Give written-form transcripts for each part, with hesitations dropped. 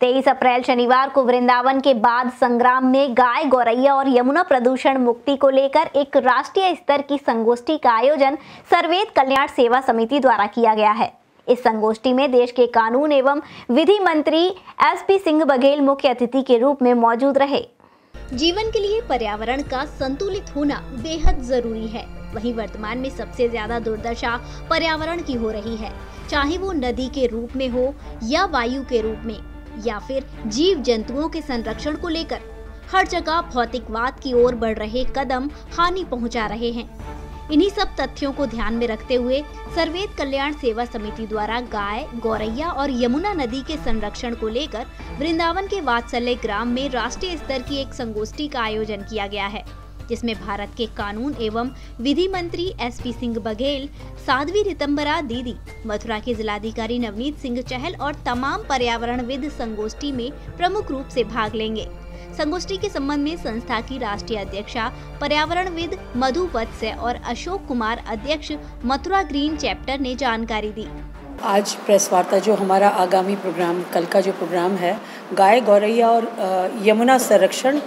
23 अप्रैल शनिवार को वृंदावन के बाद संग्राम में गाय, गौरैया और यमुना प्रदूषण मुक्ति को लेकर एक राष्ट्रीय स्तर की संगोष्ठी का आयोजन सर्वेद कल्याण सेवा समिति द्वारा किया गया है। इस संगोष्ठी में देश के कानून एवं विधि मंत्री एसपी सिंह बघेल मुख्य अतिथि के रूप में मौजूद रहे। जीवन के लिए पर्यावरण का संतुलित होना बेहद जरूरी है। वहीं वर्तमान में सबसे ज्यादा दुर्दशा पर्यावरण की हो रही है, चाहे वो नदी के रूप में हो या वायु के रूप में या फिर जीव जंतुओं के संरक्षण को लेकर हर जगह भौतिकवाद की ओर बढ़ रहे कदम हानि पहुंचा रहे हैं। इन्हीं सब तथ्यों को ध्यान में रखते हुए सर्वेद कल्याण सेवा समिति द्वारा गाय, गौरैया और यमुना नदी के संरक्षण को लेकर वृंदावन के वात्सल्य ग्राम में राष्ट्रीय स्तर की एक संगोष्ठी का आयोजन किया गया है, जिसमें भारत के कानून एवं विधि मंत्री एसपी सिंह बघेल, साध्वी रितंबरा दीदी, मथुरा के जिलाधिकारी नवनीत सिंह चहल और तमाम पर्यावरणविद संगोष्ठी में प्रमुख रूप से भाग लेंगे। संगोष्ठी के संबंध में संस्था की राष्ट्रीय अध्यक्षा पर्यावरणविद मधु वत्स्य और अशोक कुमार, अध्यक्ष मथुरा ग्रीन चैप्टर ने जानकारी दी। आज प्रेस वार्ता जो हमारा आगामी प्रोग्राम, कल का जो प्रोग्राम है, गाय, गौरैया और यमुना संरक्षण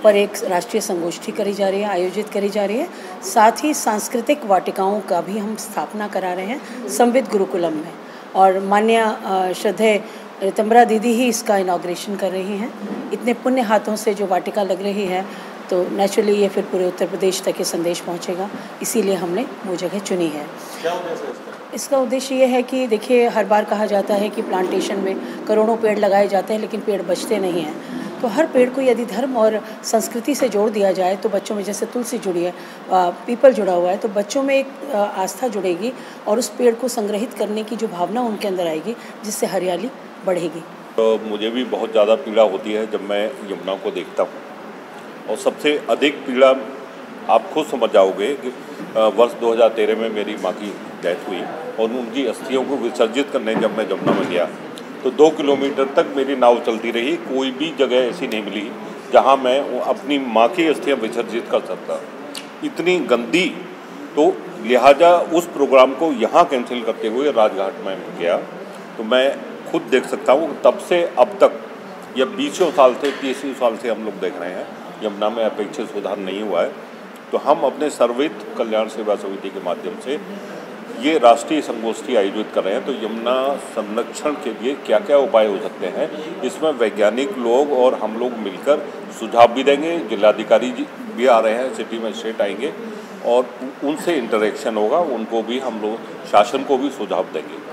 पर एक राष्ट्रीय संगोष्ठी करी जा रही है, आयोजित करी जा रही है। साथ ही सांस्कृतिक वाटिकाओं का भी हम स्थापना करा रहे हैं संविद गुरुकुलम में, और माननीय श्रद्धेय रितंबरा दीदी ही इसका इनॉग्रेशन कर रही हैं। इतने पुण्य हाथों से जो वाटिका लग रही है तो नेचुरली ये फिर पूरे उत्तर प्रदेश तक ये संदेश पहुंचेगा, इसीलिए हमने वो जगह चुनी है। क्या उद्देश्य है इसका? इसका उद्देश्य ये है कि देखिए, हर बार कहा जाता है कि प्लांटेशन में करोड़ों पेड़ लगाए जाते हैं लेकिन पेड़ बचते नहीं हैं। तो हर पेड़ को यदि धर्म और संस्कृति से जोड़ दिया जाए तो बच्चों में, जैसे तुलसी जुड़ी है, पीपल जुड़ा हुआ है, तो बच्चों में एक आस्था जुड़ेगी और उस पेड़ को संग्रहित करने की जो भावना उनके अंदर आएगी, जिससे हरियाली बढ़ेगी। तो मुझे भी बहुत ज़्यादा पीड़ा होती है जब मैं यमुना को देखता हूँ, और सबसे अधिक पीड़ा आप खुद समझ जाओगे कि वर्ष 2013 में मेरी माँ की डेथ हुई और उनकी अस्थियों को विसर्जित करने जब मैं यमुना में गया तो 2 किलोमीटर तक मेरी नाव चलती रही। कोई भी जगह ऐसी नहीं मिली जहाँ मैं अपनी माँ की अस्थियाँ विसर्जित कर सकता, इतनी गंदी। तो लिहाजा उस प्रोग्राम को यहाँ कैंसिल करते हुए राजघाट में गया। तो मैं खुद देख सकता हूँ, तब से अब तक या 20 साल से 30 साल से हम लोग देख रहे हैं यमुना में अपेक्षित सुधार नहीं हुआ है। तो हम अपने सर्वेद कल्याण सेवा समिति के माध्यम से ये राष्ट्रीय संगोष्ठी आयोजित कर रहे हैं। तो यमुना संरक्षण के लिए क्या क्या उपाय हो सकते हैं, इसमें वैज्ञानिक लोग और हम लोग मिलकर सुझाव भी देंगे। जिलाधिकारी जी भी आ रहे हैं, सिटी मजिस्ट्रेट आएंगे और उनसे इंटरेक्शन होगा, उनको भी हम लोग शासन को भी सुझाव देंगे।